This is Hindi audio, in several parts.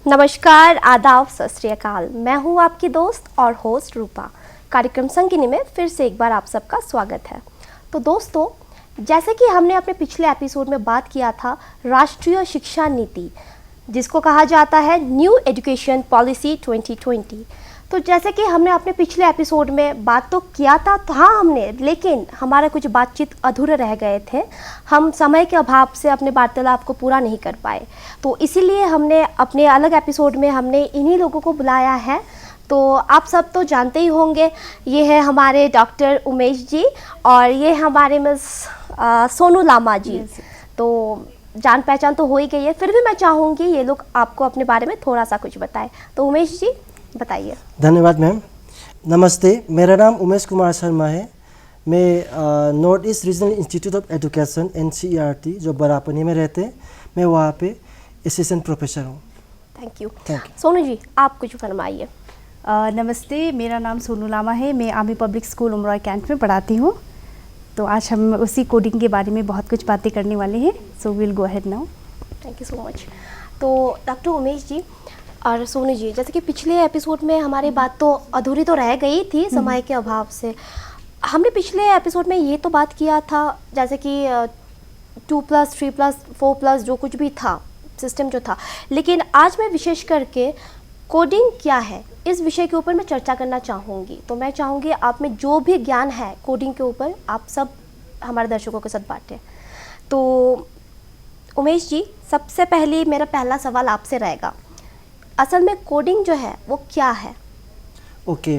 नमस्कार, आदाब, सत श्री अकाल। मैं हूँ आपकी दोस्त और होस्ट रूपा। कार्यक्रम संगिनी में फिर से एक बार आप सबका स्वागत है। तो दोस्तों, जैसे कि हमने अपने पिछले एपिसोड में बात किया था राष्ट्रीय शिक्षा नीति, जिसको कहा जाता है न्यू एजुकेशन पॉलिसी 2020। तो जैसे कि हमने अपने पिछले एपिसोड में बात तो किया था, हमने, लेकिन हमारे कुछ बातचीत अधूरे रह गए थे। हम समय के अभाव से अपने वार्तालाप को पूरा नहीं कर पाए, तो इसीलिए हमने अपने अलग एपिसोड में हमने इन्हीं लोगों को बुलाया है। तो आप सब तो जानते ही होंगे, ये है हमारे डॉक्टर उमेश जी और ये हमारे मिस सोनू लामा जी। तो जान पहचान तो हो ही गई है, फिर भी मैं चाहूँगी ये लोग आपको अपने बारे में थोड़ा सा कुछ बताएं। तो उमेश जी बताइए। धन्यवाद मैम। नमस्ते, मेरा नाम उमेश कुमार शर्मा है। मैं north east regional institute of education NCERT जो बरापनी में रहते हैं, मैं वहाँ पे असिस्टेंट प्रोफेसर हूँ। Thank you. सोनू जी आप कुछ फरमाइए। नमस्ते, मेरा नाम सोनू लामा है। मैं आर्मी पब्लिक स्कूल उमरॉय कैंट में पढ़ाती हूँ। तो आज हम उसी कोडिंग के बारे में बहुत कुछ बातें करने वाले हैं। So will go ahead now. Thank you so much. तो डॉक्टर उमेश जी और सोनू जी, जैसे कि पिछले एपिसोड में हमारी बात तो अधूरी तो रह गई थी समय के अभाव से। हमने पिछले एपिसोड में ये तो बात किया था जैसे कि 2+, 3+, 4+ जो कुछ भी था सिस्टम जो था, लेकिन आज मैं विशेष करके कोडिंग क्या है इस विषय के ऊपर मैं चर्चा करना चाहूँगी। तो मैं चाहूँगी आप में जो भी ज्ञान है कोडिंग के ऊपर आप सब हमारे दर्शकों के साथ बांटें। तो उमेश जी, सबसे पहले मेरा पहला सवाल आपसे रहेगा, असल में कोडिंग जो है वो क्या है? ओके,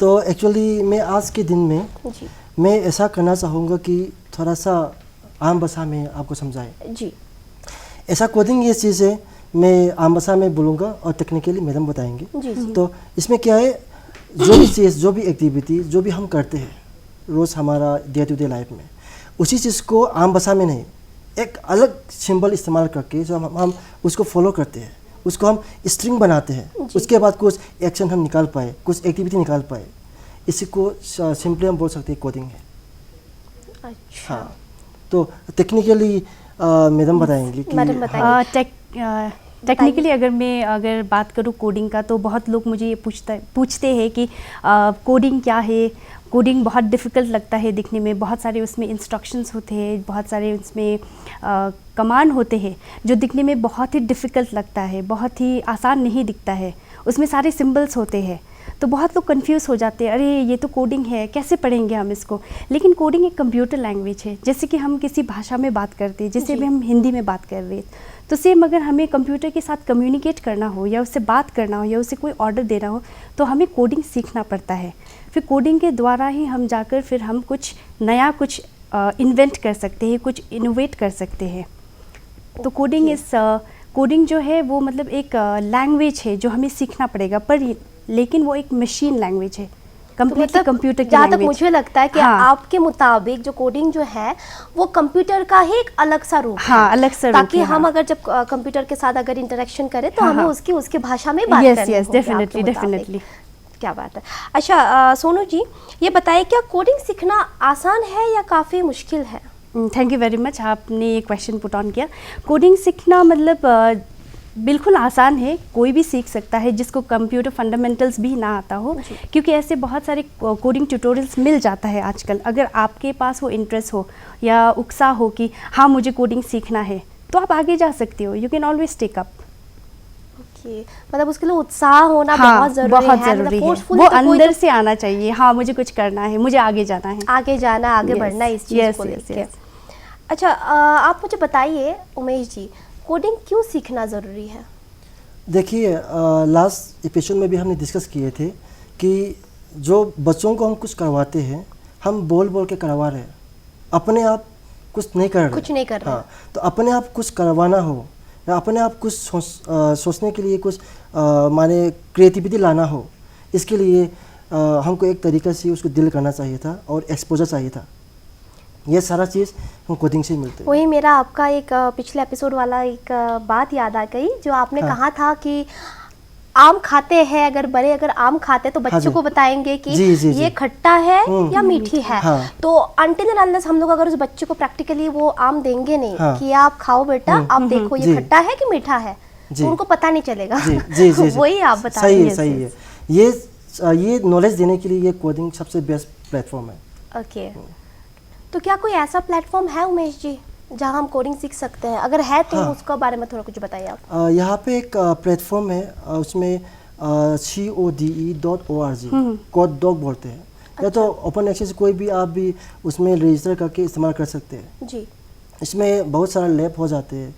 तो एक्चुअली मैं आज के दिन में जी मैं ऐसा करना चाहूँगा कि थोड़ा सा आम भाषा में आपको समझाए। जी। ऐसा कोडिंग ये चीज़ है, मैं आम भाषा में बोलूँगा और टेक्निकली मैडम बताएंगे। जी। तो इसमें क्या है, जो भी चीज़, जो भी एक्टिविटी, जो भी हम करते हैं रोज़ हमारा डे टू डे लाइफ में, उसी चीज़ को आम भाषा में नहीं, एक अलग सिंबल इस्तेमाल करके जो हम उसको फॉलो करते हैं, उसको हम स्ट्रिंग बनाते हैं। उसके बाद कुछ एक्शन हम निकाल पाए, कुछ एक्टिविटी निकाल पाए, इसी को सिंपली हम बोल सकते हैं कोडिंग है। अच्छा। हाँ, तो टेक्निकली मैडम बताएंगे कि मैडम बताइए। टेक्निकली अगर बात करूँ कोडिंग का, तो बहुत लोग मुझे ये पूछते हैं कि कोडिंग क्या है। कोडिंग बहुत डिफ़िकल्ट लगता है दिखने में, बहुत सारे उसमें इंस्ट्रक्शंस होते हैं, बहुत सारे उसमें कमांड होते हैं जो दिखने में बहुत ही डिफ़िकल्ट लगता है, बहुत ही आसान नहीं दिखता है। उसमें सारे सिंबल्स होते हैं, तो बहुत लोग कंफ्यूज हो जाते हैं, अरे ये तो कोडिंग है, कैसे पढ़ेंगे हम इसको। लेकिन कोडिंग एक कंप्यूटर लैंग्वेज है, जैसे कि हम किसी भाषा में बात करते हैं, जैसे भी हम हिंदी में बात कर रहे हैं, तो सेम अगर हमें कंप्यूटर के साथ कम्युनिकेट करना हो या उससे बात करना हो या उसे कोई ऑर्डर देना हो, तो हमें कोडिंग सीखना पड़ता है। फिर कोडिंग के द्वारा ही हम जाकर फिर हम कुछ नया कुछ इन्वेंट कर सकते हैं, कुछ इनोवेट कर सकते हैं। तो कोडिंग जो है वो मतलब एक लैंग्वेज है जो हमें सीखना पड़ेगा, पर लेकिन वो एक मशीन लैंग्वेज है, कंप्लीटली कंप्यूटर की जहाँ तक लैंग्वेज। मुझे लगता है कि आपके मुताबिक जो कोडिंग जो है वो कंप्यूटर का ही एक अलग सा रूप है। अलग सा रूप ताकि है। हम अगर जब कंप्यूटर के साथ अगर इंटरेक्शन करें तो हमें उसकी भाषा में बात करनी होगी। डेफिनेटली। क्या बात है। अच्छा सोनू जी, ये बताइए क्या कोडिंग सीखना आसान है या काफ़ी मुश्किल है? थैंक यू वेरी मच, आपने ये क्वेश्चन पुट ऑन किया। कोडिंग सीखना मतलब बिल्कुल आसान है, कोई भी सीख सकता है जिसको कंप्यूटर फंडामेंटल्स भी ना आता हो, क्योंकि ऐसे बहुत सारे कोडिंग ट्यूटोरियल्स मिल जाता है आजकल। अगर आपके पास वो इंटरेस्ट हो या उत्साह हो कि हाँ मुझे कोडिंग सीखना है, तो आप आगे जा सकते हो। You can always take up. मतलब उसके लिए उत्साह होना बहुत जरूरी है। वो अंदर से आना चाहिए, हाँ मुझे कुछ करना है, मुझे आगे जाना है, आगे बढ़ना है इस चीज़ को लेकर। अच्छा आप मुझे बताइए उमेश जी, कोडिंग क्यों सीखना ज़रूरी है? देखिए, लास्ट एपिसोड में भी हमने डिस्कस किए थे कि जो बच्चों को हम कुछ करवाते हैं, हम बोल बोल के करवा रहे हैं, अपने आप कुछ नहीं कर रहे। हाँ, तो अपने आप कुछ करवाना हो या अपने आप कुछ सोचने के लिए कुछ माने क्रिएटिविटी लाना हो, इसके लिए हमको एक तरीक़े से उसको डील करना चाहिए था और एक्सपोजर चाहिए था। ये सारा चीज़ हम कोडिंग से मिलते हैं। वही मेरा आपका एक पिछले एपिसोड वाला एक बात याद आ गई जो आपने कहा था कि आम खाते हैं, अगर आम खाते तो बच्चों को बताएंगे कि ये खट्टा है या मीठी है। तो अनटिल एंड अनलेस हम लोग अगर उस बच्चे को प्रैक्टिकली वो आम देंगे नहीं कि आप खाओ बेटा, आप देखो ये खट्टा है कि मीठा है, जी। तो उनको पता नहीं चलेगा। जी जी जी जी। वही आप बता सही रहे है, हैं। सही है। ये नॉलेज देने के लिए ये कोडिंग सबसे बेस्ट प्लेटफॉर्म है। ओके, तो क्या कोई ऐसा प्लेटफॉर्म है उमेश जी जहां हम कोडिंग सीख सकते हैं? अगर है तो हाँ। उसका बारे में थोड़ा कुछ बताइए आप। यहाँ पे एक प्लेटफॉर्म है, उसमें CODE.org कोड डॉग बोलते हैं। या तो ओपन एक्सेस कोई भी आप भी उसमें रजिस्टर करके इस्तेमाल कर सकते हैं। जी। इसमें बहुत सारा लैब हो जाते हैं,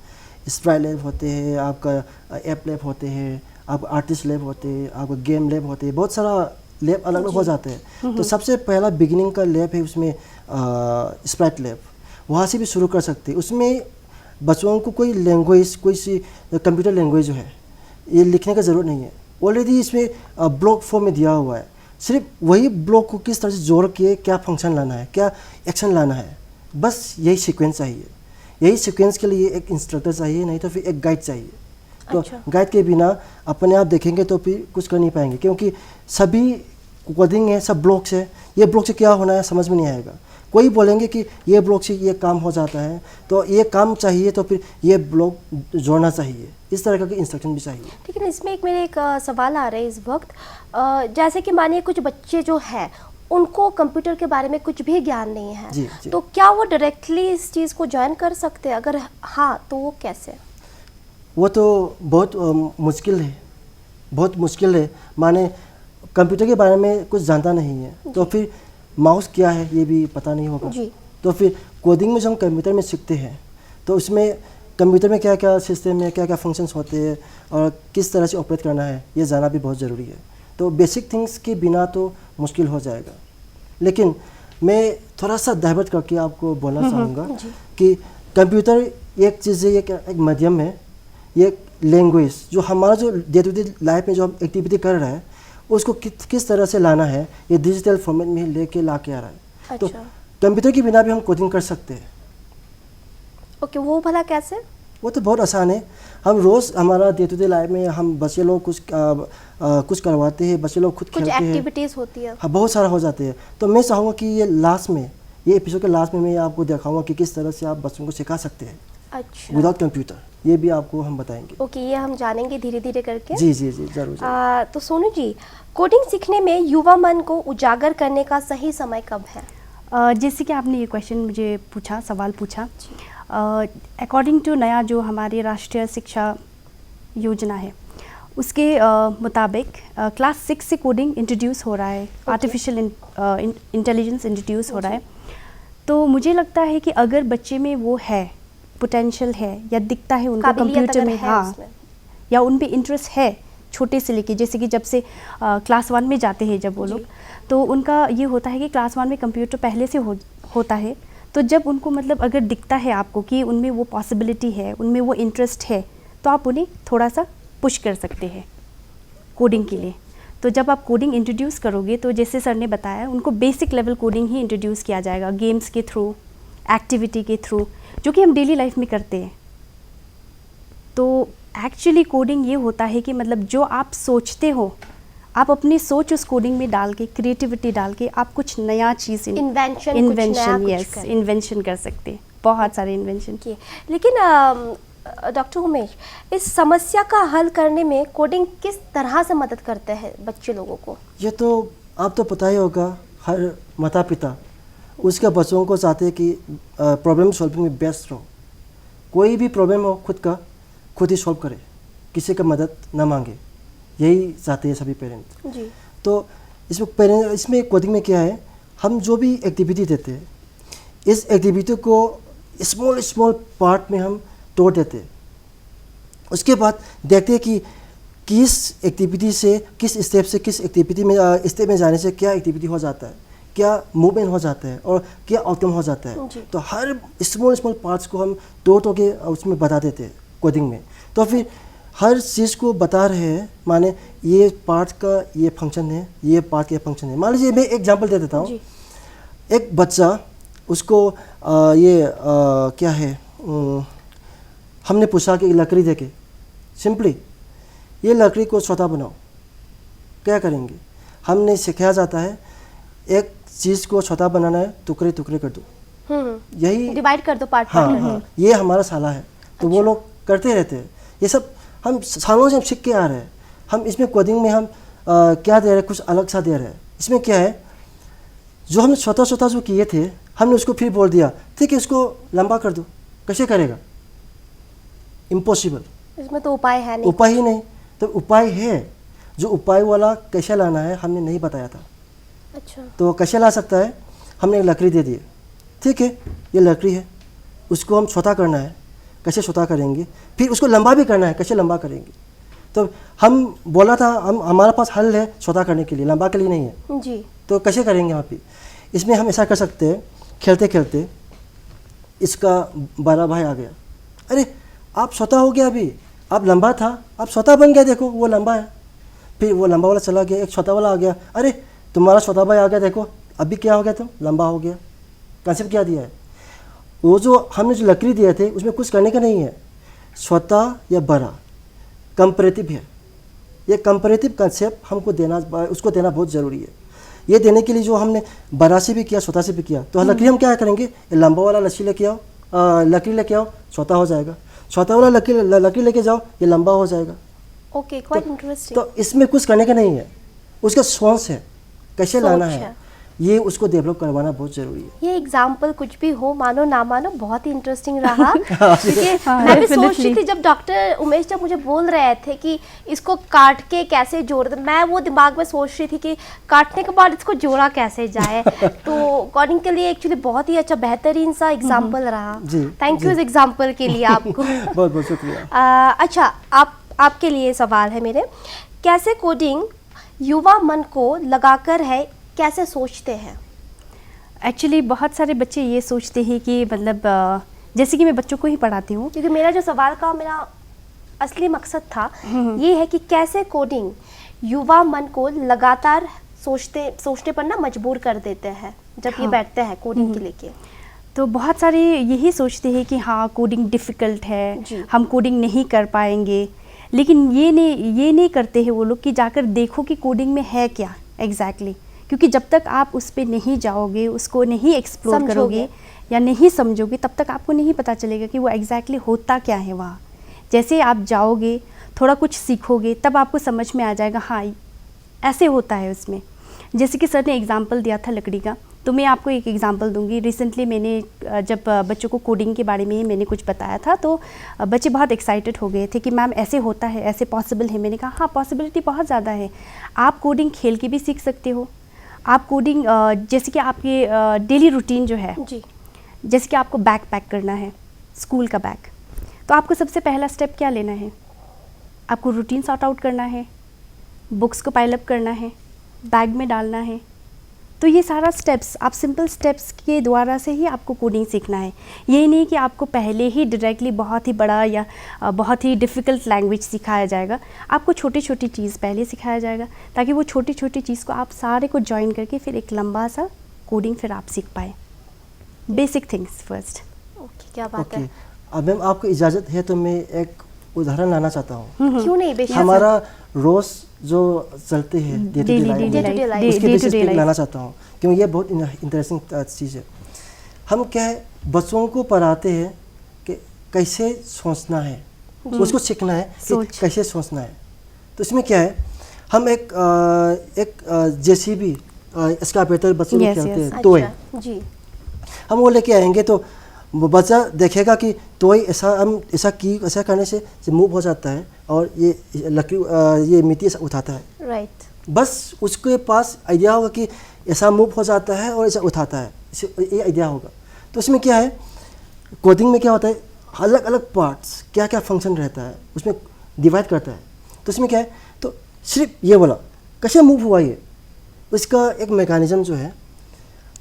स्प्राइट लैब होते हैं, आपका ऐप लैब होते हैं, आपका आर्टिस्ट लैब होते हैं, आपका गेम लैब होते हैं, बहुत सारा लैब अलग अलग हो जाते हैं। तो सबसे पहला बिगिनिंग का लैब है उसमें स्प्राइट लैब, वहाँ से भी शुरू कर सकते हैं। उसमें बच्चों को कोई लैंग्वेज, कोई सी कंप्यूटर लैंग्वेज जो है ये लिखने का ज़रूरत नहीं है, ऑलरेडी इसमें ब्लॉक फॉर्म में दिया हुआ है। सिर्फ वही ब्लॉक को किस तरह से जोड़ के क्या फंक्शन लाना है, क्या एक्शन लाना है, बस यही सीक्वेंस चाहिए। यही सीक्वेंस के लिए एक इंस्ट्रक्टर चाहिए, नहीं तो फिर एक गाइड चाहिए। तो अच्छा। गाइड के बिना अपने आप देखेंगे तो फिर कुछ कर नहीं पाएंगे, क्योंकि सभी कोडिंग है, सब ब्लॉक से, ये ब्लॉक से क्या होना है समझ में नहीं आएगा। कोई बोलेंगे कि ये ब्लॉक से ये काम हो जाता है, तो ये काम चाहिए तो फिर ये ब्लॉक जोड़ना चाहिए, इस तरह का इंस्ट्रक्शन भी चाहिए। लेकिन इसमें एक मेरे एक सवाल आ रहा है इस वक्त, जैसे कि मानिए कुछ बच्चे जो हैं उनको कंप्यूटर के बारे में कुछ भी ज्ञान नहीं है, जी, जी। तो क्या वो डायरेक्टली इस चीज़ को ज्वाइन कर सकते हैं? अगर हाँ तो वो कैसे? वो तो बहुत मुश्किल है, बहुत मुश्किल है। माने कंप्यूटर के बारे में कुछ जानता नहीं है तो फिर माउस क्या है ये भी पता नहीं होगा। जी। तो फिर कोडिंग में जो हम कंप्यूटर में सीखते हैं तो उसमें कंप्यूटर में क्या क्या सिस्टम में क्या क्या फंक्शंस होते हैं और किस तरह से ऑपरेट करना है ये जानना भी बहुत ज़रूरी है। तो बेसिक थिंग्स के बिना तो मुश्किल हो जाएगा। लेकिन मैं थोड़ा सा डाइवर्ट करके आपको बोलना चाहूँगा कि कंप्यूटर एक चीज़ है, एक माध्यम है, ये लैंग्वेज जो हमारा जो डे टू डे लाइफ में जो हम एक्टिविटी कर रहे हैं उसको किस तरह से लाना है, ये डिजिटल फॉर्मेट में लेके ला के आ रहा है। तो अच्छा। कंप्यूटर के बिना भी हम कोडिंग कर सकते हैं। ओके, वो भला कैसे? वो तो बहुत आसान है। हम रोज़ हमारा डे टू डे लाइफ में हम बच्चे लोग कुछ करवाते हैं, बच्चे लोग खुद कुछ खेलते हैं, एक्टिविटीज़ होती है। हाँ बहुत सारा हो जाते हैं। तो मैं चाहूँगा कि ये एपिसोड के लास्ट में मैं आपको दिखाऊंगा कि किस तरह से आप बच्चों को सिखा सकते हैं अच्छा। विदाउट कंप्यूटर, ये भी आपको हम बताएंगे। ओके, ये हम जानेंगे धीरे धीरे करके। जी जी जी, जरूर जरूर। तो सोनू जी, कोडिंग सीखने में युवा मन को उजागर करने का सही समय कब है? जैसे कि आपने ये क्वेश्चन मुझे पूछा, सवाल पूछा, अकॉर्डिंग टू नया जो हमारी राष्ट्रीय शिक्षा योजना है उसके मुताबिक क्लास 6 से कोडिंग इंट्रोड्यूस हो रहा है, आर्टिफिशियल इंटेलिजेंस इंट्रोड्यूस हो रहा है। तो मुझे लगता है कि अगर बच्चे में वो है, पोटेंशियल है या दिखता है उनको काबिलियत कंप्यूटर अगर में, है हाँ, उसमें। या उन पे इंटरेस्ट है छोटे से लेके, जैसे कि जब से क्लास 1 में जाते हैं जब वो लोग, तो उनका ये होता है कि क्लास 1 में कंप्यूटर पहले से होता है। तो जब उनको मतलब अगर दिखता है आपको कि उनमें वो पॉसिबिलिटी है, उनमें वो इंटरेस्ट है, तो आप उन्हें थोड़ा सा पुश कर सकते हैं कोडिंग के लिए। तो जब आप कोडिंग इंट्रोड्यूस करोगे तो जैसे सर ने बताया, उनको बेसिक लेवल कोडिंग ही इंट्रोड्यूस किया जाएगा, गेम्स के थ्रू, एक्टिविटी के थ्रू, जो कि हम डेली लाइफ में करते हैं। तो एक्चुअली कोडिंग ये होता है कि मतलब जो आप सोचते हो, आप अपनी सोच उस कोडिंग में डाल के, क्रिएटिविटी डाल के आप कुछ नया चीज़ इन्वेंशन यस, इन्वेंशन कर सकते हैं, बहुत सारे इन्वेंशन किए। लेकिन डॉक्टर उमेश, इस समस्या का हल करने में कोडिंग किस तरह से मदद करते हैं बच्चे लोगों को? ये तो आप तो पता ही होगा, हर माता पिता उसके बच्चों को चाहते हैं कि प्रॉब्लम सॉल्विंग में बेस्ट रहो। कोई भी प्रॉब्लम हो खुद ही सॉल्व करे, किसी का मदद ना मांगे, यही चाहते हैं सभी पेरेंट्स। जी। तो इसमें कोडिंग में क्या है, हम जो भी एक्टिविटी देते हैं, इस एक्टिविटी को स्मॉल पार्ट में हम तोड़ देते हैं। उसके बाद देखते हैं कि किस एक्टिविटी से, किस स्टेप से किस एक्टिविटी में स्टेप में जाने से क्या एक्टिविटी हो जाता है, क्या मूवमेंट हो जाता है और क्या आउटकम हो जाता है। तो हर स्मॉल पार्ट्स को हम तोड़ के उसमें बता देते हैं कोडिंग में। तो फिर हर चीज़ को बता रहे हैं, माने ये पार्ट का ये फंक्शन है, ये पार्ट का फंक्शन है। मान लीजिए मैं एग्जांपल दे देता हूँ। एक बच्चा, उसको क्या है, हमने पूछा कि लकड़ी देके सिंपली ये लकड़ी को छोटा बनाओ, क्या करेंगे? हमने सिखाया जाता है एक चीज़ को छोटा बनाना है, टुकड़े टुकड़े कर दो, यही डिवाइड कर दो पार्ट हाँ, पार्ट हाँ, ये हमारा साला है। तो वो लोग करते रहते हैं। ये सब हम सालों से हम सीख के आ रहे हैं। हम इसमें कोडिंग में हम क्या दे रहे हैं, कुछ अलग सा दे रहे हैं। इसमें क्या है, जो हमने छोटा छोटा जो किए थे हमने उसको फिर बोल दिया ठीक है इसको लंबा कर दो। कैसे करेगा, इम्पॉसिबल। इसमें तो उपाय है नहीं। उपाय ही नहीं, तो उपाय है, जो उपाय वाला कैसे लाना है हमने नहीं बताया था। अच्छा। तो कैसे ला सकता है, हमने एक लकड़ी दे दी, ठीक है ये लकड़ी है, उसको हम छोटा करना है, कैसे छोटा करेंगे, फिर उसको लंबा भी करना है, कैसे लंबा करेंगे। तो हम बोला था हमारा पास हल है छोटा करने के लिए, लंबा के लिए नहीं है। जी। तो कैसे करेंगे वहाँ पे, इसमें हम ऐसा कर सकते हैं, खेलते खेलते इसका बड़ा भाई आ गया, अरे आप छोटा हो गया, अभी आप लंबा था आप छोटा बन गया, देखो वो लंबा है। फिर वो लंबा वाला चला गया, एक छोटा वाला आ गया, अरे तुम्हारा छोटा भाई आ गया, देखो अभी क्या हो गया, तुम लंबा हो गया। कंसेप्ट क्या दिया है, वो जो हमने जो लकड़ी दिए थे उसमें कुछ करने का नहीं है, छोटा या बड़ा कंपैरेटिव है। ये कंपैरेटिव कंसेप्ट हमको देना, उसको देना बहुत ज़रूरी है। ये देने के लिए जो हमने बड़ा से भी किया छोटा से भी किया, तो लकड़ी हम क्या करेंगे, ये लंबा वाला लकड़ी लेके आओ, लकड़ी लेके आओ, छोटा हो जाएगा, छोटा वाला लकड़ी लेके जाओ, ये लंबा हो जाएगा। Okay, quite interesting. तो इसमें कुछ करने का नहीं है, उसका सोच है कैसे लाना सोच है, ये उसको डेवलप करवाना बहुत ज़रूरी है। ये एग्जाम्पल कुछ भी हो, मानो ना मानो, बहुत ही इंटरेस्टिंग रहा। क्योंकि मैं भी सोच रही थी जब डॉक्टर उमेश जब मुझे बोल रहे थे कि इसको काट के कैसे जोड़ दे, मैं वो दिमाग में सोच रही थी कि काटने के बाद इसको जोड़ा कैसे जाए। तो कोडिंग के लिए एक्चुअली बहुत ही अच्छा बेहतरीन सा एग्जाम्पल रहा। थैंक यू इस एग्जाम्पल के लिए आपको। बहुत बहुत शुक्रिया। अच्छा, आपके लिए सवाल है मेरे, कैसे कोडिंग युवा मन को लगाकर है, कैसे सोचते हैं? एक्चुअली बहुत सारे बच्चे ये सोचते हैं कि मतलब जैसे कि मैं बच्चों को ही पढ़ाती हूँ, क्योंकि मेरा जो सवाल का मेरा असली मकसद था ये है कि कैसे कोडिंग युवा मन को लगातार सोचने पर ना मजबूर कर देते हैं जब ये बैठते हैं कोडिंग के लेके। तो बहुत सारे यही सोचते हैं कि हाँ कोडिंग डिफ़िकल्ट है, हम कोडिंग नहीं कर पाएंगे, लेकिन ये नहीं करते हैं वो लोग कि जाकर देखो कि कोडिंग में है क्या एग्जैक्टली। क्योंकि जब तक आप उस पर नहीं जाओगे, उसको नहीं एक्सप्लोर करोगे या नहीं समझोगे, तब तक आपको नहीं पता चलेगा कि वो एग्जैक्टली होता क्या है वहाँ। जैसे आप जाओगे, थोड़ा कुछ सीखोगे, तब आपको समझ में आ जाएगा हाँ ऐसे होता है उसमें। जैसे कि सर ने एग्जांपल दिया था लकड़ी का, तो मैं आपको एक एग्जांपल दूंगी। रिसेंटली मैंने जब बच्चों को कोडिंग के बारे में मैंने कुछ बताया था, तो बच्चे बहुत एक्साइटेड हो गए थे कि मैम ऐसे होता है, ऐसे पॉसिबल है। मैंने कहा हाँ पॉसिबिलिटी बहुत ज़्यादा है, आप कोडिंग खेल के भी सीख सकते हो। आप कोडिंग जैसे कि आपके डेली रूटीन जो है जी, जैसे कि आपको बैग पैक करना है, स्कूल का बैग, तो आपको सबसे पहला स्टेप क्या लेना है, आपको रूटीन सॉर्ट आउट करना है, बुक्स को पाइल अप करना है, बैग में डालना है। तो ये सारा स्टेप्स, आप सिंपल स्टेप्स के द्वारा से ही आपको कोडिंग सीखना है। ये नहीं कि आपको पहले ही डायरेक्टली बहुत ही बड़ा या बहुत ही डिफ़िकल्ट लैंग्वेज सिखाया जाएगा। आपको छोटी छोटी चीज़ पहले सिखाया जाएगा, ताकि वो छोटी छोटी चीज़ को आप सारे को ज्वाइन करके फिर एक लंबा सा कोडिंग फिर आप सीख पाए। Basic things first. ओके, क्या बात है। अब मैम आपको इजाज़त है तो मैं एक उदाहरण लाना चाहता हूँ। क्यों नहीं, बेशक। हमारा रोज़ जो चलते हैं डे टू डे लाइफ, उसके बेसिस पे लाना चाहता हूँ, क्योंकि ये बहुत इंटरेस्टिंग चीज़ है। हम क्या है बच्चों को पढ़ाते हैं कि कैसे सोचना है, उसको सीखना है कि कैसे सोचना है। तो इसमें क्या है, हम एक जेसीबी इसका बेहतर बच्चों को खेलते हैं टॉय जी, हम वो लेके आएंगे तो बच्चा देखेगा कि टॉय ऐसा करने से मूव हो जाता है और ये लकड़ी ये मिट्टी ऐसा उठाता है। राइट। बस उसके पास आइडिया होगा कि ऐसा मूव हो जाता है और ऐसा उठाता है, ये आइडिया होगा। तो इसमें क्या है, कोडिंग में क्या होता है, अलग अलग पार्ट्स क्या क्या फंक्शन रहता है उसमें डिवाइड करता है। तो इसमें क्या है, तो सिर्फ ये बोला कैसे मूव हुआ, ये उसका एक मैकेनिज्म जो है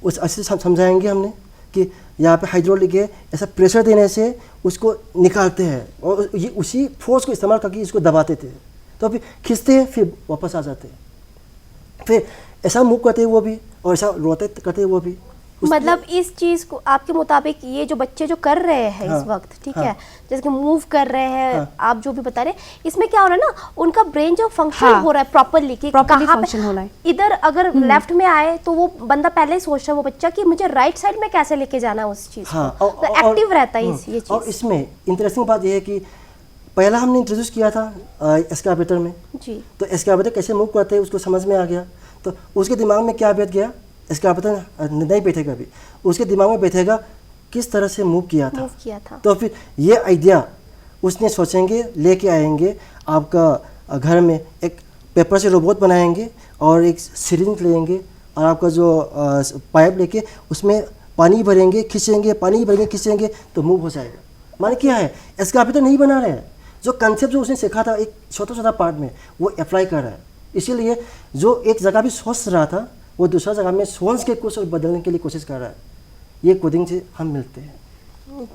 उस अच्छे से समझाएंगे हमने कि यहाँ पे हाइड्रोलिक है, ऐसा प्रेशर देने से उसको निकालते हैं और ये उसी फोर्स को इस्तेमाल करके इसको दबाते थे, तो फिर खींचते हैं फिर वापस आ जाते हैं, फिर ऐसा मूव करते हैं वो भी और ऐसा रोटेट करते हैं वो भी। मतलब इस चीज़ को आपके मुताबिक ये जो बच्चे जो कर रहे हैं इस वक्त, ठीक है, जैसे कि मूव कर रहे हैं, आप जो भी बता रहे हैं, इसमें क्या हो रहा है ना, उनका ब्रेन जो फंक्शन हो रहा है प्रॉपरली, कि कहाँ पे इधर अगर लेफ्ट में आए तो वो बंदा पहले ही सोच रहा है, वो बच्चा, कि मुझे राइट साइड में कैसे लेके जाना है उस चीज़ को, तो एक्टिव रहता है ये चीज़। और इसमें इंटरेस्टिंग बात ये है कि पहला हमने इंट्रोड्यूस किया था एस्कावेटर में, जी तो एस्कावेटर कैसे मूव करते हैं उसको समझ में आ गया। तो उसके दिमाग में क्या बैठ गया, एस्कावेटर नहीं बैठेगा अभी, उसके दिमाग में बैठेगा किस तरह से मूव किया था। तो फिर ये आइडिया उसने सोचेंगे, लेके आएंगे आपका घर में, एक पेपर से रोबोट बनाएंगे और एक सिरिंज लेंगे और आपका जो पाइप लेके उसमें पानी भरेंगे, खींचेंगे, पानी भरेंगे, खींचेंगे, तो मूव हो जाएगा। माने क्या है, एस्कावेटर नहीं बना रहे हैं, जो कंसेप्ट जो उसने सीखा था एक छोटा छोटा पार्ट में वो अप्लाई कर रहा है। इसीलिए जो एक जगह भी सोच रहा था वो दूसरा जगह में सोच के कुछ और बदलने के लिए कोशिश कर रहा है। ये कोडिंग से हम मिलते हैं।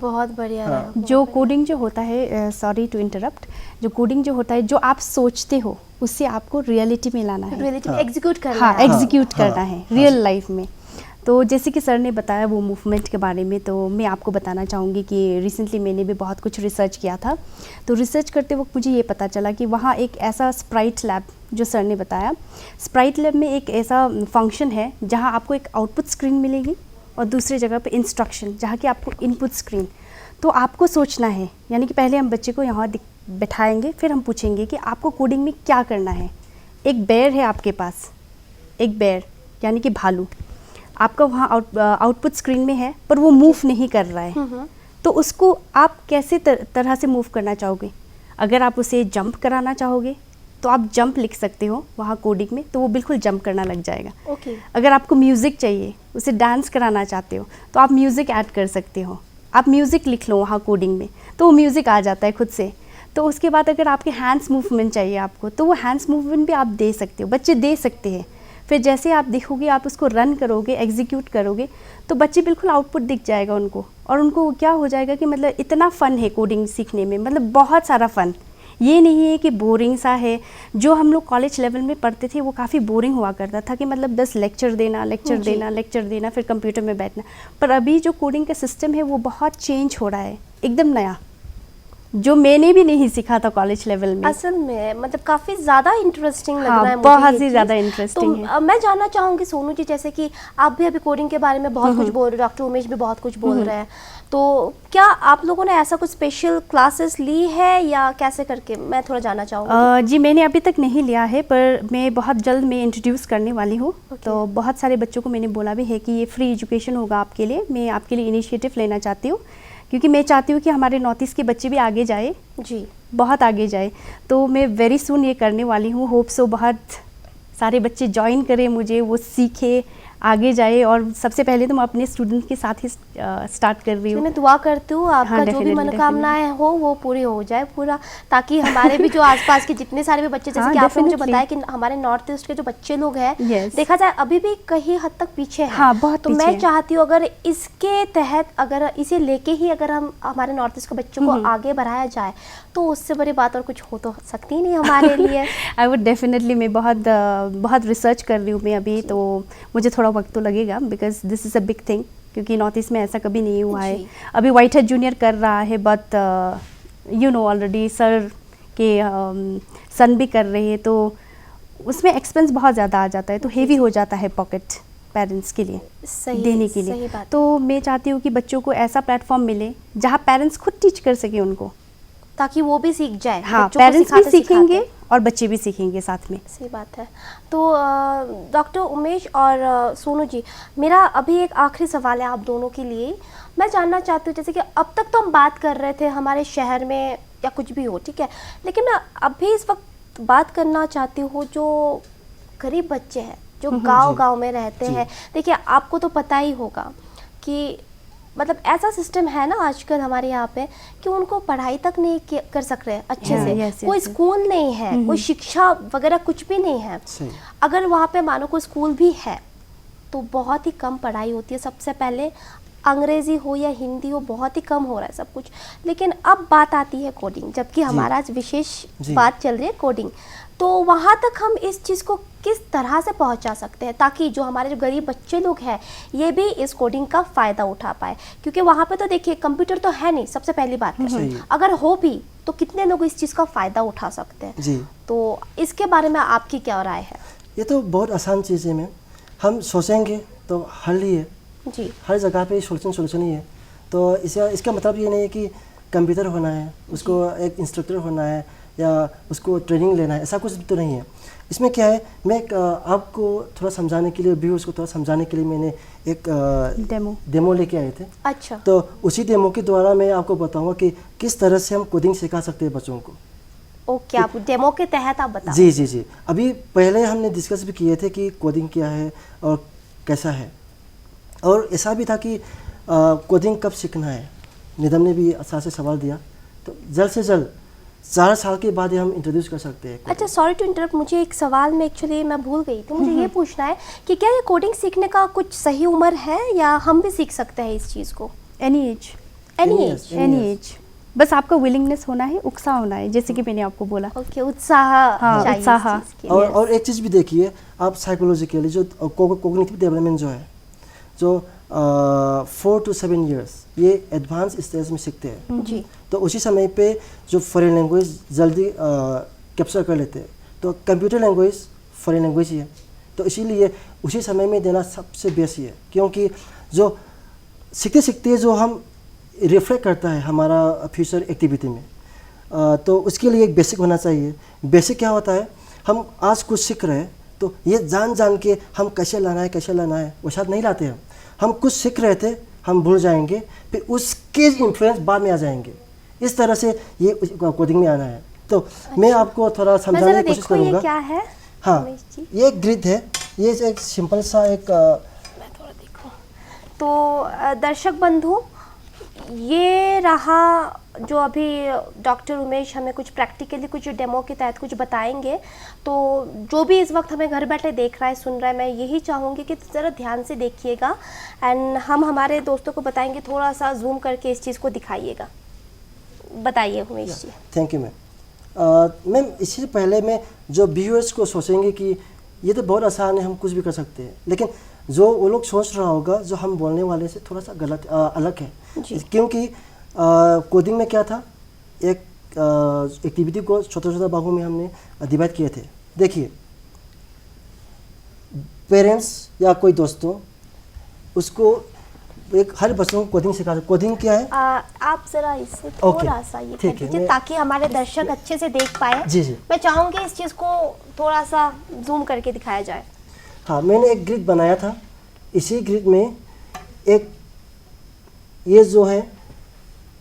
बहुत बढ़िया हाँ। है। जो कोडिंग जो होता है, सॉरी टू इंटरप्ट, जो कोडिंग जो होता है, जो आप सोचते हो उससे आपको रियलिटी में लाना है, रियलिटी एग्जीक्यूट करना हाँ है। एग्जीक्यूट हाँ, करना है हाँ, रियल लाइफ में। तो जैसे कि सर ने बताया वो मूवमेंट के बारे में, तो मैं आपको बताना चाहूँगी कि रिसेंटली मैंने भी बहुत कुछ रिसर्च किया था। तो रिसर्च करते वक्त मुझे ये पता चला कि वहाँ एक ऐसा स्प्राइट लैब, जो सर ने बताया, स्प्राइट लैब में एक ऐसा फंक्शन है जहाँ आपको एक आउटपुट स्क्रीन मिलेगी और दूसरी जगह पे इंस्ट्रक्शन, जहाँ की आपको इनपुट स्क्रीन। तो आपको सोचना है, यानी कि पहले हम बच्चे को यहाँ बैठाएंगे, फिर हम पूछेंगे कि आपको कोडिंग में क्या करना है। एक बेर है आपके पास, एक बेर यानी कि भालू आपका वहाँ आउटपुट स्क्रीन में है, पर वो मूव नहीं कर रहा है। तो उसको आप कैसे तरह से मूव करना चाहोगे? अगर आप उसे जंप कराना चाहोगे तो आप जंप लिख सकते हो वहाँ कोडिंग में, तो वो बिल्कुल जंप करना लग जाएगा। ओके। अगर आपको म्यूज़िक चाहिए, उसे डांस कराना चाहते हो, तो आप म्यूज़िक ऐड कर सकते हो। आप म्यूज़िक लिख लो वहाँ कोडिंग में, तो वो म्यूज़िक आ जाता है खुद से। तो उसके बाद अगर आपके हैंड्स मूवमेंट चाहिए आपको, तो वो हैंड्स मूवमेंट भी आप दे सकते हो, बच्चे दे सकते हैं। फिर जैसे आप देखोगे, आप उसको रन करोगे, एग्जीक्यूट करोगे, तो बच्चे बिल्कुल आउटपुट दिख जाएगा उनको, और उनको क्या हो जाएगा कि मतलब इतना फ़न है कोडिंग सीखने में, मतलब बहुत सारा फ़न। ये नहीं है कि बोरिंग सा है। जो हम लोग कॉलेज लेवल में पढ़ते थे वो काफ़ी बोरिंग हुआ करता था कि मतलब बस लेक्चर देना, फिर कंप्यूटर में बैठना। पर अभी जो कोडिंग का सिस्टम है वो बहुत चेंज हो रहा है, एकदम नया, जो मैंने भी नहीं सीखा था कॉलेज लेवल में। असल में मतलब काफ़ी ज़्यादा इंटरेस्टिंग लग हाँ, रहा है मुझे बहुत ये ही चीज़। ज़्यादा इंटरेस्टिंग तो है। मैं जानना चाहूँगी सोनू जी, जैसे कि आप भी अभी कोडिंग के बारे में बहुत कुछ बोल रहे हो, डॉक्टर उमेश भी बहुत कुछ बोल रहे हैं, तो क्या आप लोगों ने ऐसा कुछ स्पेशल क्लासेस ली है या कैसे करके, मैं थोड़ा जानना चाहूँगी। जी मैंने अभी तक नहीं लिया है, पर मैं बहुत जल्द में इंट्रोड्यूस करने वाली हूँ। तो बहुत सारे बच्चों को मैंने बोला भी है कि ये फ्री एजुकेशन होगा आपके लिए। मैं आपके लिए इनिशिएटिव लेना चाहती हूँ, क्योंकि मैं चाहती हूँ कि हमारे नॉर्थ ईस्ट के बच्चे भी आगे जाए, जी बहुत आगे जाए। तो मैं वेरी सून ये करने वाली हूँ। होप सो बहुत सारे बच्चे ज्वाइन करें मुझे, वो सीखे, आगे जाए। और सबसे पहले तो मैं अपने स्टूडेंट के साथ ही स्टार्ट कर रही हूँ। मैं दुआ करती हूँ आपका हाँ, जो भी definitely, मनोकामनाएं हो वो पूरी हो जाए पूरा, ताकि हमारे भी जो आसपास के जितने सारे भी बच्चे, जैसे हाँ, कि आपने मुझे definitely। बताया कि हमारे नॉर्थ ईस्ट के जो बच्चे लोग हैं, Yes। देखा जाए अभी भी कहीं हद तक पीछे हैं। हाँ, बहुत तो पीछे मैं हैं। चाहती हूँ अगर इसके तहत, अगर इसे लेके ही अगर हम हमारे नॉर्थ ईस्ट के बच्चों को आगे बढ़ाया जाए, तो उससे बड़ी बात और कुछ हो तो सकती ही नहीं हमारे लिए। आई वुड डेफिनेटली, मैं बहुत रिसर्च कर रही हूँ मैं अभी, तो मुझे थोड़ा वक्त तो लगेगा, because this is a big thing, क्योंकि नॉर्थ ईस्ट में ऐसा कभी नहीं हुआ है। जी। अभी व्हाइट हेड जूनियर कर रहा है, but you know already sir के सन भी कर रहे हैं, तो उसमें एक्सपेंस बहुत ज़्यादा आ जाता है, तो हेवी हो जाता है पॉकेट पेरेंट्स के लिए सही, देने के सही लिए। बात। तो मैं चाहती हूँ कि बच्चों को ऐसा प्लेटफॉर्म मिले जहाँ पेरेंट्स खुद टीच कर सके उनको। ताकि वो भी सीख जाए। हाँ, बच्चों को पेरेंट्स भी सिखाते सीखेंगे सिखाते। और बच्चे भी सीखेंगे साथ में। सही बात है। तो डॉक्टर उमेश और सोनू जी, मेरा अभी एक आखिरी सवाल है आप दोनों के लिए। मैं जानना चाहती हूँ, जैसे कि अब तक तो हम बात कर रहे थे हमारे शहर में या कुछ भी हो, ठीक है, लेकिन मैं अभी इस वक्त बात करना चाहती हूँ जो गरीब बच्चे हैं, जो गांव-गांव में रहते हैं। देखिए आपको तो पता ही होगा कि मतलब ऐसा सिस्टम है ना आजकल हमारे यहाँ पे कि उनको पढ़ाई तक नहीं कर सक रहे अच्छे हाँ, से। yes, कोई yes, yes। स्कूल नहीं है, कोई शिक्षा वगैरह कुछ भी नहीं है। सही। अगर वहाँ पे मानो कोई स्कूल भी है तो बहुत ही कम पढ़ाई होती है। सबसे पहले अंग्रेज़ी हो या हिंदी हो, बहुत ही कम हो रहा है सब कुछ। लेकिन अब बात आती है कोडिंग, जबकि हमारा आज विशेष जी। बात चल रही है कोडिंग, तो वहाँ तक हम इस चीज़ को किस तरह से पहुँचा सकते हैं ताकि जो हमारे जो गरीब बच्चे लोग हैं ये भी इस कोडिंग का फ़ायदा उठा पाए? क्योंकि वहाँ पे तो देखिए कंप्यूटर तो है नहीं, सबसे पहली बात है। सही। अगर हो भी तो कितने लोग इस चीज़ का फ़ायदा उठा सकते हैं? जी। तो इसके बारे में आपकी क्या राय है? ये तो बहुत आसान चीज़ है मैम, हम सोचेंगे तो हल ही है। जी हर जगह पे सोल्यूशन ही है। तो इसका मतलब ये नहीं है कि कंप्यूटर होना है, उसको एक इंस्ट्रक्टर होना है या उसको ट्रेनिंग लेना है, ऐसा कुछ तो नहीं है। इसमें क्या है, मैं आपको थोड़ा समझाने के लिए, व्यूअर्स को थोड़ा समझाने के लिए मैंने एक डेमो लेके आए थे। अच्छा। तो उसी डेमो के द्वारा मैं आपको बताऊंगा कि किस तरह से हम कोडिंग सिखा सकते हैं बच्चों को। ओके, आप डेमो के तहत आप बताओ। जी जी जी। अभी पहले हमने डिस्कस भी किए थे कि कोडिंग क्या है और कैसा है, और ऐसा भी था कि कोडिंग कब सीखना है। निदम ने भी आसार से सवाल दिया, तो जल्द से जल्द 4 साल के बाद ही हम इंट्रोड्यूस कर सकते हैं। अच्छा, सॉरी टू इंटरप्ट, मुझे एक सवाल में एक्चुअली मैं भूल गई थी। मुझे ये पूछना है कि क्या ये कोडिंग सीखने का कुछ सही उम्र है या हम भी सीख सकते हैं इस चीज़ को? एनी एज, एनी एज, बस आपका विलिंगनेस होना है, उत्साह होना है, जैसे कि मैंने आपको बोला। ओके, उत्साह चाहिए इस उत्साह। चीज़ के। और एक चीज़ भी देखिए आप, साइकोलॉजिकली जो कोग्निटिव डेवलपमेंट जो है, जो 4 to 7 years ये एडवांस स्टेज में सीखते हैं। जी। तो उसी समय पे जो फॉरेन लैंग्वेज जल्दी कैप्चर कर लेते हैं, तो कंप्यूटर लैंग्वेज फॉरेन लैंग्वेज ही है, तो इसीलिए उसी समय में देना सबसे बेस्ट ही है। क्योंकि जो सीखते सीखते जो हम रिफ्लेक्ट करता है हमारा फ्यूचर एक्टिविटी में, तो उसके लिए एक बेसिक होना चाहिए। बेसिक क्या होता है, हम आज कुछ सीख रहे हैं तो ये जान जान के हम कैसे लाना है वो शायद नहीं लाते हम कुछ सीख रहे थे, हम भूल जाएंगे, फिर उसके इन्फ्लुएंस बाद में आ जाएंगे। इस तरह से ये कोडिंग में आना है। तो मैं आपको थोड़ा समझाने की कोशिश करूँगा। ये क्या है? हाँ, रमेश जी। ये एक ग्रिड है, ये एक सिंपल सा एक मैं थोड़ा देखूं तो दर्शक बंधु, ये रहा जो अभी डॉक्टर उमेश हमें कुछ प्रैक्टिकली कुछ डेमो के तहत कुछ बताएंगे। तो जो भी इस वक्त हमें घर बैठे देख रहा है, सुन रहा है, मैं यही चाहूँगी कि ज़रा ध्यान से देखिएगा एंड हम हमारे दोस्तों को बताएंगे, थोड़ा सा जूम करके इस चीज़ को दिखाइएगा। बताइए Umesh ji. Thank you ma'am. इससे पहले मैं जो व्यूअर्स को सोचेंगे कि ये तो बहुत आसान है, हम कुछ भी कर सकते हैं, लेकिन जो वो लोग सोच रहा होगा जो हम बोलने वाले से थोड़ा सा गलत अलग है। क्योंकि कोडिंग में क्या था, एक एक्टिविटी को छोटा छोटा भागों में हमने डिवाइड किए थे। देखिए, पेरेंट्स या कोई दोस्तों उसको एक हर बच्चों को कोडिंग सिखा। कोडिंग क्या है, आप जरा इससे थोड़ा सा ये कर दीजिए ताकि हमारे दर्शक अच्छे से देख पाए। जी जी। मैं चाहूँगी इस चीज़ को थोड़ा सा जूम करके दिखाया जाए। हाँ, मैंने एक ग्रिड बनाया था। इसी ग्रिड में एक ये जो है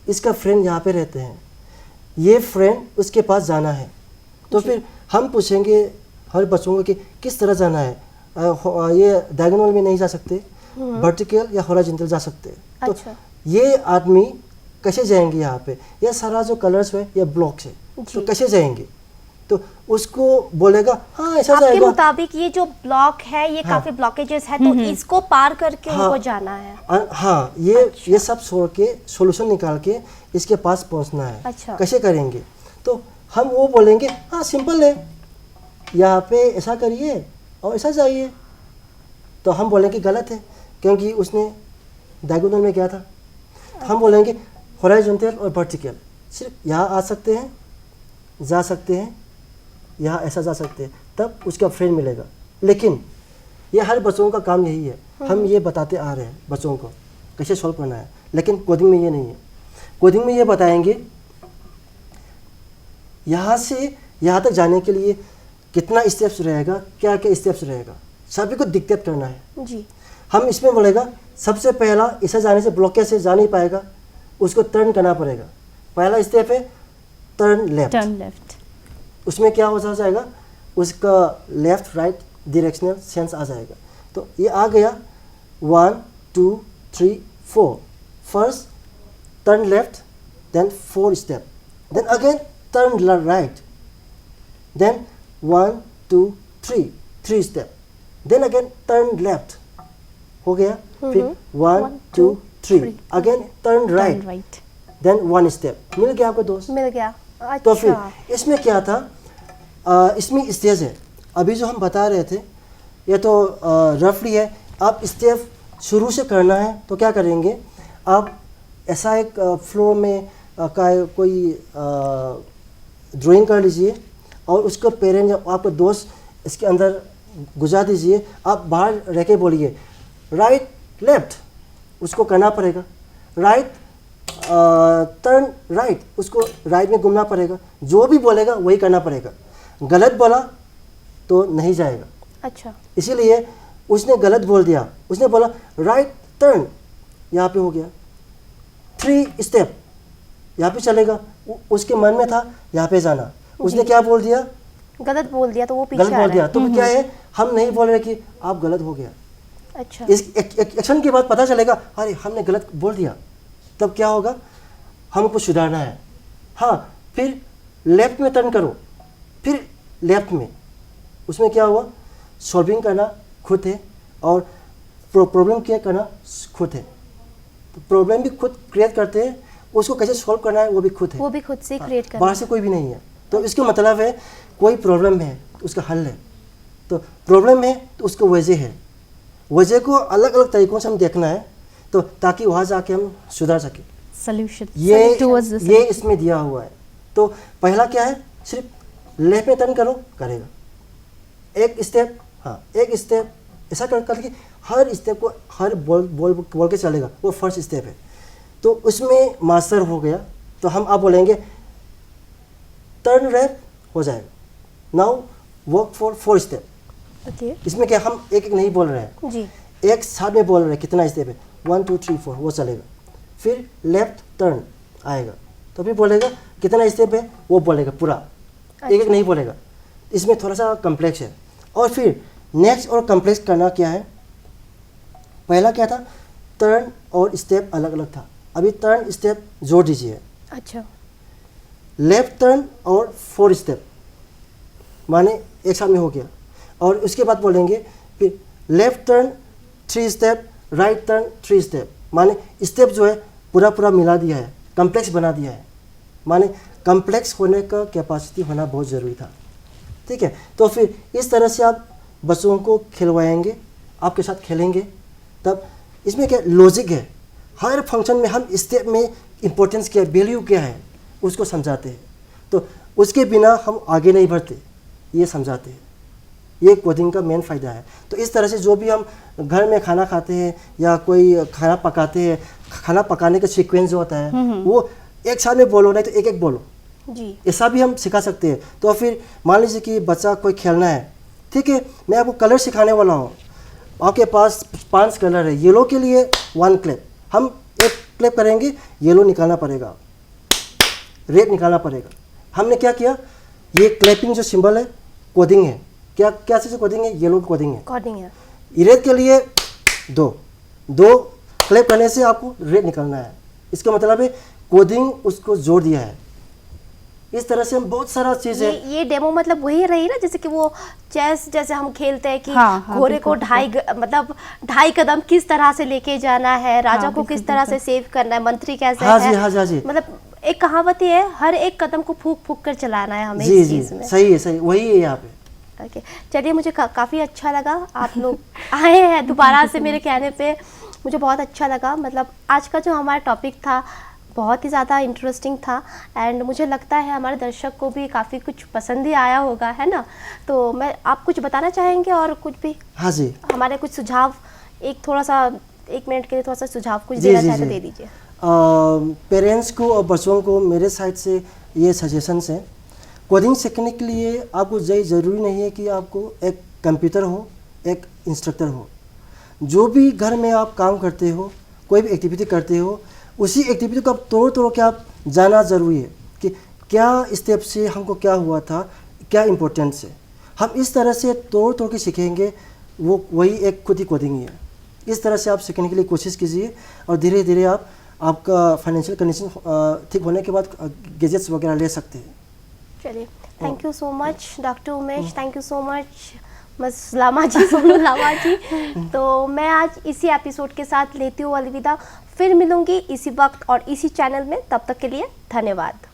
इसका फ्रेंड यहाँ पे रहते हैं, ये फ्रेंड उसके पास जाना है। तो फिर हम पूछेंगे हर बच्चों को कि किस तरह जाना है। ये डायगोनल में नहीं जा सकते, वर्टिकल या हॉरिजॉन्टल जा सकते हैं। तो अच्छा। ये आदमी कैसे जाएंगे यहाँ पे, ये सारा जो कलर्स है ये ब्लॉक्स है, तो कैसे जाएंगे, तो उसको बोलेगा हाँ ऐसा आपके जाएगा। मुताबिक ये जो ब्लॉक है ये काफी ब्लॉकेजेस है, तो इसको पार करके उनको जाना है। हाँ, ये सब छोड़ के सॉल्यूशन निकाल के इसके पास पहुंचना है। अच्छा। कैसे करेंगे, तो हम वो बोलेंगे हाँ सिंपल है, यहाँ पे ऐसा करिए और ऐसा जाइए। तो हम बोलेंगे गलत है, क्योंकि उसने डायगोनल में क्या था। हम बोलेंगे हॉरिजॉन्टल और वर्टिकल, सिर्फ यहाँ आ सकते हैं, जा सकते हैं, यहाँ ऐसा जा सकते हैं, तब उसका फ्रेंड मिलेगा। लेकिन ये हर बच्चों का काम यही है, हम ये बताते आ रहे हैं बच्चों को कैसे सॉल्व करना है। लेकिन कोडिंग में ये नहीं है। कोडिंग में ये बताएंगे यहाँ से यहाँ तक जाने के लिए कितना स्टेप्स रहेगा, क्या क्या स्टेप्स रहेगा, सभी को डिक्टेट करना है जी। हम इसमें बोलेगा सबसे पहला इसे जाने से ब्लॉक से जा नहीं पाएगा, उसको टर्न करना पड़ेगा। पहला स्टेप है टर्न लेफ्ट। उसमें क्या हो जाएगा, उसका लेफ्ट राइट डायरेक्शनल सेंस आ जाएगा। तो ये आ गया 1 2 3 4। First turn left, then 4 step, then again turn right, then 1 2 3 step, then again turn left. हो गया। फिर 1 2 3 again turn right, then 1 step. मिल गया आपको दोस्त? मिल गया। अच्छा। तो फिर इसमें क्या था, इसमें स्टेज है। अभी जो हम बता रहे थे ये तो रफली है। आप स्टेप शुरू से करना है तो क्या करेंगे, आप ऐसा एक फ्लोर में का कोई ड्राइंग कर लीजिए और उसको पेरेंट या आपका दोस्त इसके अंदर गुजार दीजिए। आप बाहर रह के बोलिए राइट लेफ्ट, उसको करना पड़ेगा। राइट टर्न राइट, उसको राइट में घूमना पड़ेगा, जो भी बोलेगा वही करना पड़ेगा। गलत बोला तो नहीं जाएगा। अच्छा, इसीलिए उसने गलत बोल दिया, उसने बोला राइट टर्न, यहाँ पे हो गया 3 स्टेप, यहाँ पे चलेगा, उसके मन में था यहाँ पे जाना, उसने क्या बोल दिया, गलत बोल दिया तो वो पीछे गलत आ बोल रहा दिया। है। तो क्या है, हम नहीं बोल रहे कि आप गलत हो गया, अच्छा, इस एक्शन के बाद पता चलेगा अरे हमने गलत बोल दिया, तब क्या होगा, हमको सुधारना है। हाँ, फिर लेफ्ट में टर्न करो, फिर लेफ्ट में, उसमें क्या हुआ, सॉल्विंग करना खुद है और प्रॉब्लम क्या करना खुद है। तो प्रॉब्लम भी खुद क्रिएट करते हैं, उसको कैसे सॉल्व करना है वो भी खुद है, वो भी खुद से क्रिएट करना बाहर से कोई भी नहीं है। तो इसका मतलब है कोई प्रॉब्लम है तो उसका हल है, तो प्रॉब्लम है तो उसको वजह है, वजह को अलग अलग तरीक़ों से हम देखना है, तो ताकि वहाँ जाके हम सुधार सकें। सोल्यूशन ये इसमें दिया हुआ है। तो पहला क्या है, सिर्फ लेफ्ट में टर्न करो, करेगा एक स्टेप, हाँ एक स्टेप ऐसा करके हर स्टेप को हर बोल के चलेगा, वो फर्स्ट स्टेप है। तो उसमें मास्टर हो गया, तो हम आप बोलेंगे टर्न लेफ्ट हो जाएगा, now work for 4 step. Okay, इसमें क्या हम एक एक नहीं बोल रहे हैं, जी, एक साथ में बोल रहे हैं, कितना स्टेप है 1 2 3 4 वो चलेगा। फिर लेफ्ट टर्न आएगा तो फिर बोलेगा कितना स्टेप है वो बोलेगा पूरा, एक एक नहीं बोलेगा। इसमें थोड़ा सा कम्प्लेक्स है। और फिर नेक्स्ट और कम्प्लेक्स करना क्या है, पहला क्या था, टर्न और स्टेप अलग अलग था, अभी टर्न स्टेप जोड़ दीजिए। अच्छा, लेफ्ट टर्न और 4 स्टेप माने एक साथ में हो गया। और उसके बाद बोलेंगे फिर left turn 3 step, right turn 3 step, माने स्टेप जो है पूरा पूरा मिला दिया है, कम्प्लेक्स बना दिया है, माने कम्प्लेक्स होने का कैपेसिटी होना बहुत ज़रूरी था। ठीक है, तो फिर इस तरह से आप बच्चों को खिलवाएंगे, आपके साथ खेलेंगे, तब इसमें क्या लॉजिक है, हर फंक्शन में हम स्टेप में इम्पोर्टेंस क्या है, वैल्यू क्या है उसको समझाते हैं। तो उसके बिना हम आगे नहीं बढ़ते, ये समझाते हैं, ये कोडिंग का मेन फ़ायदा है। तो इस तरह से जो भी हम घर में खाना खाते हैं या कोई खाना पकाते हैं, खाना पकाने का सीक्वेंस जो होता है वो एक साथ में बोलो, नहीं तो एक एक बोलो, जी, ऐसा भी हम सिखा सकते हैं। तो फिर मान लीजिए कि बच्चा कोई खेलना है, ठीक है, मैं आपको कलर सिखाने वाला हूँ, आपके पास 5 कलर है, येलो के लिए 1 क्लैप, हम एक क्लैप करेंगे, येलो निकालना पड़ेगा, रेड निकालना पड़ेगा। हमने क्या किया, ये क्लैपिंग जो सिंबल है कोडिंग है, क्या क्या चीज़ कोडिंग है, येलो कोडिंग है। कोडिंग है, रेड के लिए 2 क्लैप करने से आपको रेड निकालना है, इसका मतलब है कोडिंग उसको जोड़ दिया है। इस तरह से हम बहुत सारा चीज़ है। ये डेमो मतलब वही रही ना, जैसे कि वो चेस जैसे हम खेलते हैं कि हाँ, घोड़े को मतलब 2.5 कदम किस तरह से लेके जाना है, राजा को किस तरह से सेव करना है, मंत्री कैसे हाँ है। जी, हाँ जी, हाँ जी, मतलब एक कहावत ही है, हर एक कदम को फूक फूक कर चलाना है हमें जी इस जी, चीज़ में। सही है, सही वही है यहाँ पे। ओके, चलिए, मुझे काफ़ी अच्छा लगा आप लोग आए हैं दोबारा से मेरे कहने पे, मुझे बहुत अच्छा लगा। मतलब आज का जो हमारा टॉपिक था बहुत ही ज़्यादा इंटरेस्टिंग था, एंड मुझे लगता है हमारे दर्शक को भी काफ़ी कुछ पसंद ही आया होगा, है ना। तो मैं आप कुछ बताना चाहेंगे और कुछ भी हाँ जी, हमारे कुछ सुझाव, एक मिनट के लिए थोड़ा सा सुझाव कुछ जी देना जी चाहे तो जी, दे दीजिए। पेरेंट्स को और बच्चों को मेरे साइड से ये सजेशंस हैं, कोडिंग सीखने के लिए आपको ज़रूरी नहीं है कि आपको एक कंप्यूटर हो, एक इंस्ट्रक्टर हो। जो भी घर में आप काम करते हो, कोई भी एक्टिविटी करते हो, उसी एक्टिविटी को आप तोड़ के आप जाना ज़रूरी है कि क्या स्टेप से हमको क्या हुआ था, क्या इम्पोर्टेंस है। हम इस तरह से तोड़ के सीखेंगे, वो वही एक खुद ही कोडिंग ही है। इस तरह से आप सीखने के लिए कोशिश कीजिए और धीरे धीरे आपका फाइनेंशियल कंडीशन ठीक होने के बाद गैजेट्स वगैरह ले सकते हैं। चलिए, thank you so much doctor Umesh, thank you so much miss Lama ji, Sonu Lama ji. तो मैं आज इसी एपिसोड के साथ लेती हूँ अलविदा, फिर मिलूंगी इसी वक्त और इसी चैनल में, तब तक के लिए धन्यवाद।